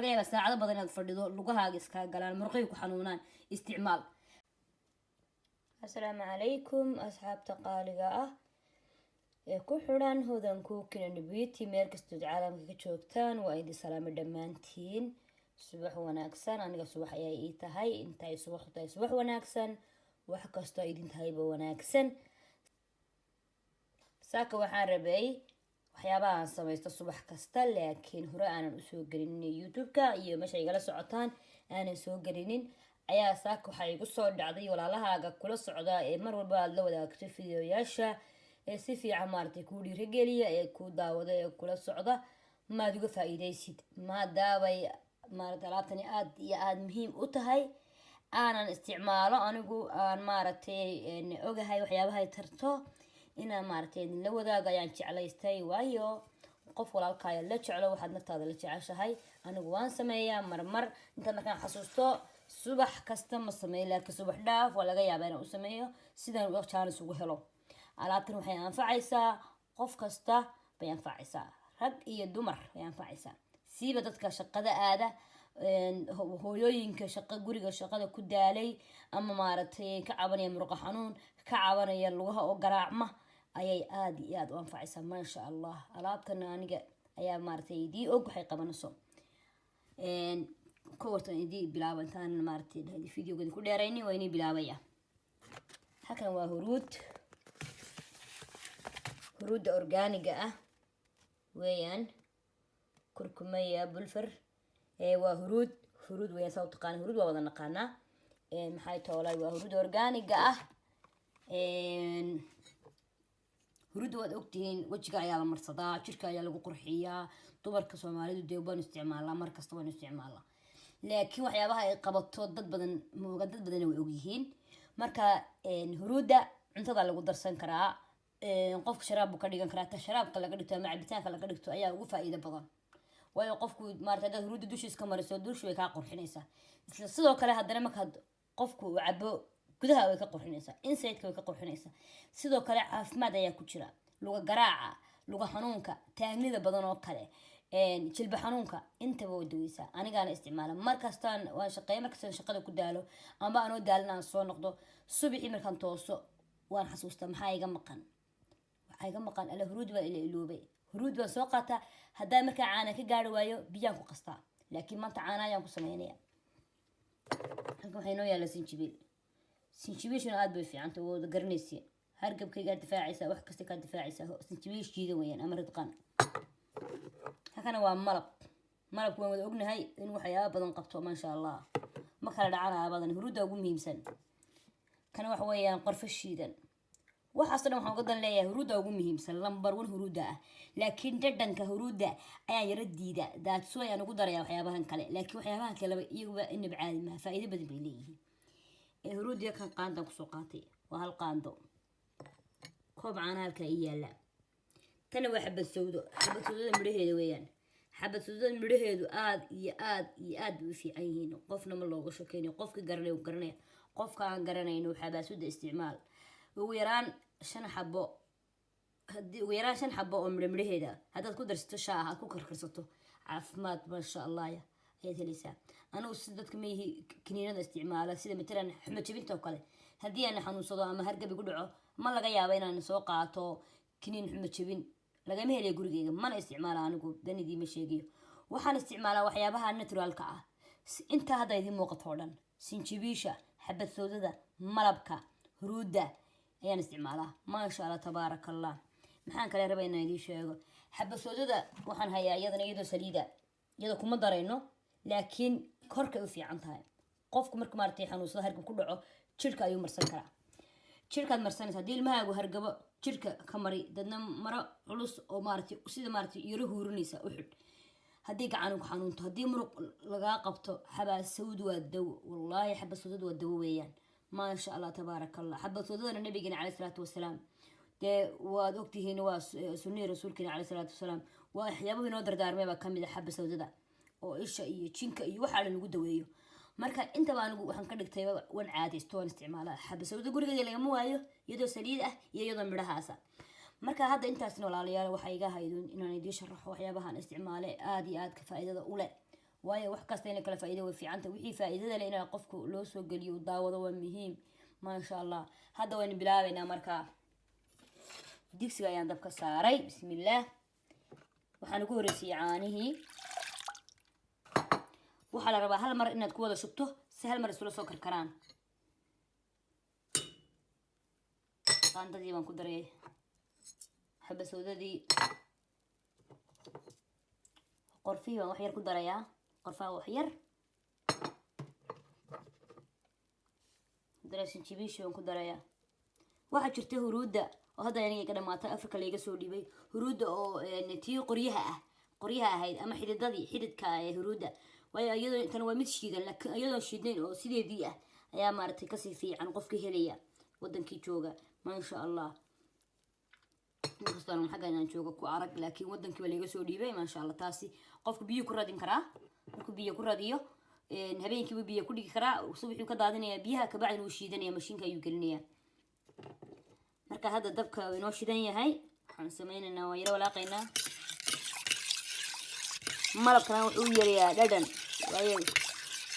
laga yaabaa saacado badan inaad fadhido lugahaaga iska galaan murqay ku xanuunaan isticmaal. Assalaamu calaykum asxaabta qaaliga ah ee ku xidhan Hodan Cooking & Beauty meel kastoo caalamka ka joogtaan. waa idin salaamo dhammaantiin. subax wanaagsan. aniga subax ayay ii tahay, intay subax tahay subax wanaagsan, wax kastoo idin tahayba wanaagsan. saaka waxaan rabay waxyaabaha aan samaysto subax kasta, laakiin hore aanan usoo gelinin youtube-ka iyo meesha igala socotaan aanan soo gelinin ayaa saaka waxaa igu soo dhacday walaalahaaga kula socda ee mar walba aad la wadaagto fiidiyoyaasha ee si fiican maaragtay kuu dhiirigeliya ee kuu daawada ee kula socda maad uga faa'iidaysid maadaabay maaragtay alaabtani aad iyo aad muhiim u tahay. aanan isticmaalo anigu aan maaragtay ogahay waxyaabahay tarto inaan maaragtay idinla wadaago ayaan jeclaystay, waayo qof walaalkaayo la jeclo waxaad naftaada la jeceshahay. anigu waan sameeyaa marmar intaan markaan xasuusto, subax kasta ma sameeyo, laakiin subax dhaaf waa laga yaabaa inaan u sameeyo sidaan jaanis ugu helo. alaabtan waxay anfacaysaa qof kasta, bay anfacaysaa rag iyo dumar bay anfacaysaa, siiba dadka shaqada aada, hooyooyinka guriga shaqada ku daalay ama maaragtay ka cabanaya muruqa xanuun, ka cabanaya lugaha oo garaacma, ayay aad iyo aad u anfacaysaa. maasha allah. alaabtan aniga ayaa maaragtay idii og waxay qabanayso. kawartan idii bilaaba intaan maaragtay videoga ku dheerayni waa inii bilaabaya. halkan waa huruudda organiga ah weeyaan, kurkumaya bulfar waa huruud weeyaan. saa u taqaana huruud waa wada naqaanaa. maxay toolay waa huruud organiga ah. huruudda waad ogtihiin wejiga ayaa la marsadaa, jirka ayaa lagu qurxiyaa. dumarka soomaalidu dee waan isticmaalaa, markasta waan isticmaalaa, laakiin waxyaabaha ay qabato dad badan mooga, dad badan way ogyihiin. marka huruudda cuntada lagu darsan karaa, qofka sharaab buu ka dhigan karaa. ta sharaabka laga dhigto ama cabitaanka laga dhigto ayaa ugu faa'iido badan, waayo qofku maaragtay haddaad huruudda dusha iska mariso dusha way kaa qurxinaysaa. isla sidoo kale haddana markaad qofku uu cabo gudaha way ka qurxinaysaa, inside-ka way ka qurxinaysaa. sidoo kale caafimaad ayaa ku jira. luga garaaca, luga xanuunka, taagnida badan oo kale, jilba xanuunka, intaba way daweysaa. anigaana isticmaala markastaan waan shaqeeya, markastaan shaqada ku daalo amba anoo daalin aan soo noqdo subaxii markaan tooso waan xasuustaa maxaa iga maqan alla huruud baa ila iloobay. huruud baan soo qaataa. haddaa markaa caana ka gaari waayo biyaan ku qastaa, laakiin maanta caana ayaan ku sameynaya. halkan waxaa inoo yaalla sinjibiishuna aad bay fiicanta, wada garanaysiin. hargabkaygaa difaacaysaa, wax kasta kaa difaacaysaa. sinjibiishkiida weeyaan ama ridqan. halkana waa malabku waan wada ognahay in waxyaaba badan qabto, maasha allah, ma kala dhacana badan. huruudda ugu muhiimsan. kana waxa weeyaan qorfo shiidan. waxaas dhan waxaan uga dan leeyahay huruudda ugu muhiimsan, lambar 1 huruudda ah. laakiin dhadhanka huruudda ayaan yara diida, daadso ayaan ugu daraya waxyaabahan kale. laakiin waxyaabahan kaleba iyaguba inaba caadi maaha, faa'iido badan bay leeyihiin. huruudda kan qaandaan kusoo qaatay waa 1 qaando. koob caana halkaa ii yaalla. tana waa xabad sawdada midhaheeda weeyaan. xabad sawdada midhaheedu aad iyo aad iyo aad bay u fiican yihiin. qofna ma looga shakeynayo, qofka garanaya. qofka aan garanayno xabaasada isticmaal ugu yaraan 5 xabo oo midhaheeda haddaad ku darsato shaaha aad ku karkarsato, caafimaad maasha allah ayaad helaysaa. anigu sida dadka meehi kiniinada isticmaala, sida matalan xumed jabinta oo kale, haddii aan xanuunsado ama hargabi ku dhaco, ma laga yaabo inaan soo qaato kiniin xumed jabin. lagama helayo gurigeyga, mana isticmaala anigu, danidii ma sheegayo. waxaan isticmaalaa waxyaabaha naturalka ah. intaa hadda idiin muuqato oo dhan, sinjibiisha, xabad sawdada, malabka, huruudda ayaan isticmaalaa. maasha allah tabaaraka allah. maxaan kale rabaa inaan idiin sheego, xabad sawdada waxaan hayaa iyadana iyadoo saliida, iyadoo kuma darayno, laakiin korkay u fiican tahay. qofku marka maaragtay xanuunsado hargab ku dhaco, jirka ayuu marsan karaa. jirkaad marsanaysa. haddii ilmahaagu hargabo, jirka ka mari, dadna maro culus oo maaragtay sida maaragtay yaro huurinaysa u xidh. haddii gacan ku xanuunto, haddii muruq lagaa qabto, xabad sawd waa dawo. wallaahi xabad sawdada waa dawo weeyaan. maasha allah tabaaraka allah. xabad sawdadana nabigeena calayhi salaatu wasalaam dee waad ogtihiin, waa sunnihii rasuulkeena calayhi salaatu wasalaam. waa waxyaabahu inoo dardaarmay baa kamid ah xabad sawdada, oo isha iyo jinka iyo waxaa lagu daweeyo. marka intaba anigu waxaan ka dhigtay wan caadaysto, waan isticmaalaa. xabad sawda gurigeeda lagama waayo, iyadoo saliid ah iyo iyadoo midhahaasa. marka hadda intaasna walaalayaal waxaa iga haydun inaan idiin sharaxo waxyaabahaan isticmaale aad iyo aad ka faa'iidada u leh. waayo wax kasta in kala faa'iido way fiicanta wixii faa'iidada leh in qofku loo soo geliyo daawado waa muhiim ma sha Allah hadda waynu bilaabaynaa markaa digsiga ayaan dabka saaray bismillaah waxaan ku horeysiiyay caanihii waxa la rabaa hal mar inaad ku wada shubto si hal mar isula soo karkaraan qaandadii baan ku daray xabasowdadii qorfii baan wax yar ku darayaa qorfaa wax yar daraasin jibiish baan ku darayaa waxa jirta huruuda oo hadda aniga ka dhamaatay Afrika laga soo dhibay huruuda oo tii qoryaha ahayd ama xididka huruuda way ayadoo tan waa mid shiidan laakiin ayadoo shiidan oo sideedii ah ayaa maartay ka sii fiican qofkii helaya wadankii jooga ma sha Allah waxaan xagaan jooga ku arag laakiin wadankii waa laga soo dhibay ma sha Allah taasi qofku biyo ku radin karaa markuu biyo ku radiyo habeenkii biyo ku dhigi karaa subaxii ka daadinaya biyaha ka bacdi uu shiidanaya mashiinka ayuu gelinaya marka hadda dabka inoo shidan yahay waxaan sameynaynaa waa yara walaaqaynaa malabkana wuxuu yareeyaa dhadhan waayo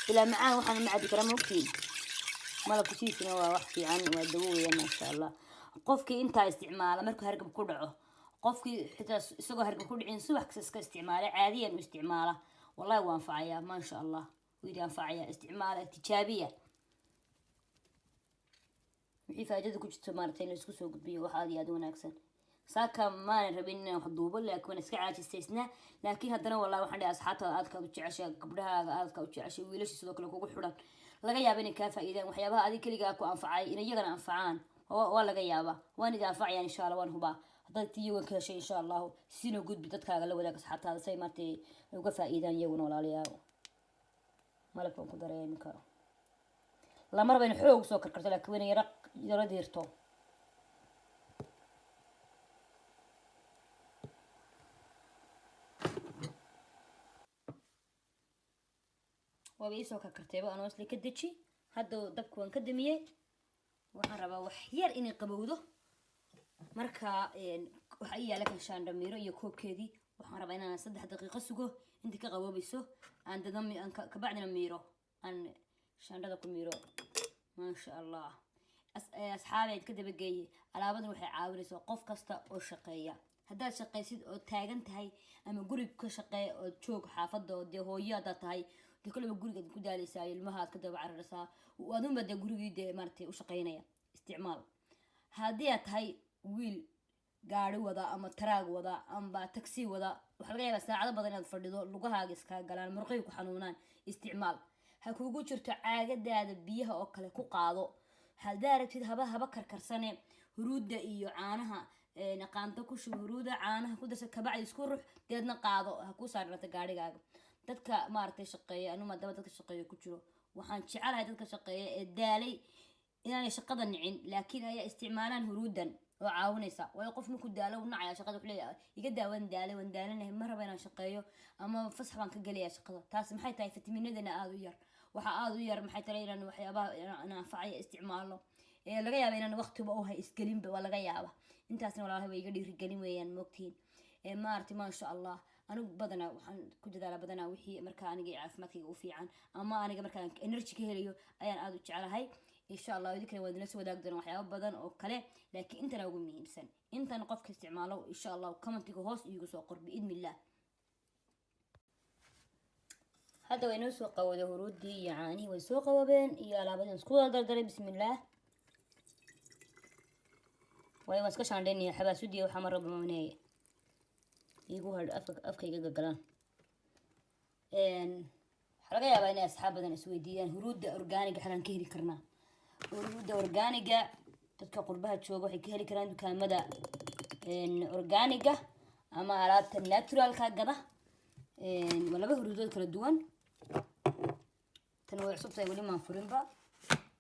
ila macaan waxaan ma cabi karaa moogtiin malabku siisina waa wax fiican waa dawo weeyaan ma sha Allah qofkii inta isticmaala markuu hargab ku dhaco qofkii xitaa isagoo hargab ku dhicin subax kasta iska isticmaala caadiyan u isticmaala wallahi waan faacaya ma sha Allah wiidaan faacaya isticmaala tijaabiya wixii faa'iidada ku jirto maartay in isku soo gudbiyo wax aad iyo aad wanaagsan saaka ma rabin inaan wax duubo laakiin iska caajisteysna laakiin haddana wallahi waxaan dhahay asxaabta aadka u jeceshay gabdhahaaga aadka u jeceshay wiilasha sidoo kale kugu xiran laga yaabo inay ka faa'iidaan waxyaabaha adiga kaliya ku anfacay in iyagana anfacaan waa laga yaabaa waan idin anfacayaan insha Allah waan hubaa haddaad tiiwan ka heshay insha Allah sino gudbi dadkaaga la wadaag asxaabtaada say maartay uga faa'iidaan iyaguna walaalayaal malabkan ku dareemi karo la mar bayna xoog soo karkarto laakiin yara diirto waa bay soo karkartayba anoo isla ka deji hadda dabka waan ka damiyay waxaan rabaa wax yar inay qabowdo marka waxa yaala kan shaandamiiro iyo koobkeedii waxaan rabaa inaan 3 daqiiqo sugo inta ka qaboobayso aan dadami aan ka bacdina miiro aan shaandada ku miiro ma sha Allah asxaabeed ka dabageeyay alaabadan waxay caawinaysaa qof kasta oo shaqeeya haddaad shaqaysid oo taagan tahay ama guriga ka shaqeeya oo joog xaafadda oo de hooyada tahay كل ما جوري كده على سايل ما هاد كده بعرض رسا وأظن بدي جوري ده مرتي وشقيناه استعمال هذه هاي ويل قاري وضع أما تراج وضع أما تاكسي وضع وحلقة بس عاد بدنا نفردو لقاها جسكا قالان مرقي وحنونان استعمال هكو جوتر تعاقد هذا بيها أكله كقاضو هل دارت في هبها بكر كرسنة هرود إيو عانها نقانتو كوش هرود عانها كده سكبعد يسكر ديدنا قاضو هكو صار نتقاري جاج dadka maartay shaqeeya anu maadaama dadka shaqeeya ku jiro waxaan jecelahay dadka shaqeeya ee daalay inaan shaqada nicin laakiin ay isticmaalaan huruudan oo caawinaysa way qof markuu daalo u nacaya shaqada wuxuu leeyahay iga daawan daalay waan daalanahay ma rabo inaan shaqeeyo ama fasax baan ka galiyaa shaqada taas maxay tahay fitamiinadana aad u yar waxa aad u yar maxay tahay inaan waxyaabaha inaan anfacay isticmaalo ee laga yaabo inaan waqtiba u hay isgelin ba laga yaabo intaasna walaahi way iga dhiirigelin weeyaan moogtiin ee maartay ma sha Allah أنا بدنا وحن كنت دارا بدنا وحي مركا أنا جاي عفمتي وفي عن أما أنا مركا إنرجي كهليو أيان أدو على هاي إن شاء الله يذكر ودنا سوى دقدر وحياة بدن أو كله لكن أنت لو قمني بسن أنت نقفك استعماله إن شاء الله وكمان تيجي هوس يجوا قرب بإذن الله هذا وين سوق وده ردي يعني وسوق وبين يا لا بدن سكول دردري بسم الله وين مسكش عندني حبا سودي وحمر رب منيه يجوا هاد أفك يجا جلان حلقة يا بني أصحاب بدن سويديان هرود أورجانيك حنا نكهري كرنا هرود أورجانيك تذكر بها تشوفه حكهري كرنا كان مدى أورجانيك أما على الناتورال كجدا ولا بهرود كل الدوان تنوع صوت يقولي ما فرن با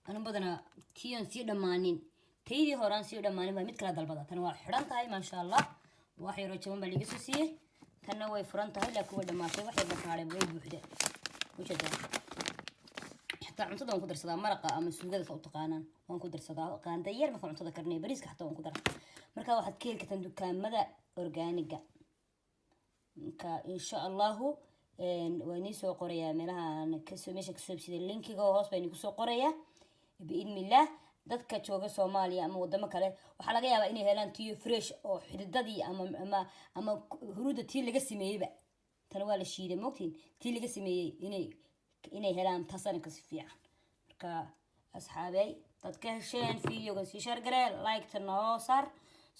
أنا بدنا كيان سير دمانين تيجي هوران سير دمانين ما متكلا دلبدا تنوع حرام تاي ما شاء الله waxay roojeen bal iga soo siiyay tanna way furan tahay la kuwa dhamaatay waxay bakaaray way buuxday wajada xataa cuntada aan ku darsadaa maraqa ama suugada soo taqaanaan waan ku darsadaa qaanda yar marka cuntada karnay bariiska xataa waan ku daraa marka waxaad ka heli kartaa dukaamada organiga ka insha Allah واني سو قرية ملها كسو ماشي كسو بسيد اللينك جو هوس بيني كسو قرية بإذن الله dadka jooga Soomaaliya ama wadamo kale waxa laga yaabaa inay helaan tiyo fresh oo xididadii ama huruuda tii laga sameeyay tan waa la shiiday moogtiin tii laga sameeyay inay helaan tasan ka si fiican marka asxaabay dadka hesheen videoga si share garee like tan noo sar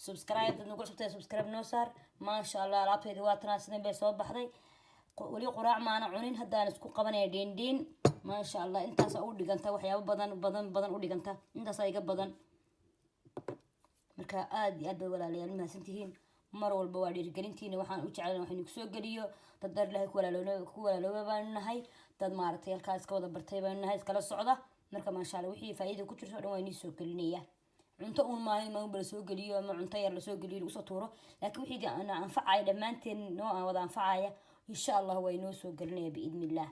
subscribe tan ugu subtay subscribe noo sar ma sha Allah alaabteedu waa tan sideen bay soo baxday wali quraac maana cunin haddaan isku qabanay dindin ما شاء الله انت سأقول لجنتا وحياة بدن أقول لجنتا انت سايق بدن مركا آد ولا لي المها سنتين مرة والبوادي رجلتين وحن وتعالى وحن يكسو قليو تقدر له كولا لو بنهاي تدمرت الكاس كودا برتي بنهاي كلا الصعدة مركا ما شاء الله وحي فايدة كتير صار وين يسوق النية عنتا أول ما هي ما هو برسوق قليو ما عنتا يرسوق قليو وسطوره لكن وحي أنا أنفع لما أنت نوع وضع أنفعايا إن شاء الله هو ينوسوق النية بإذن الله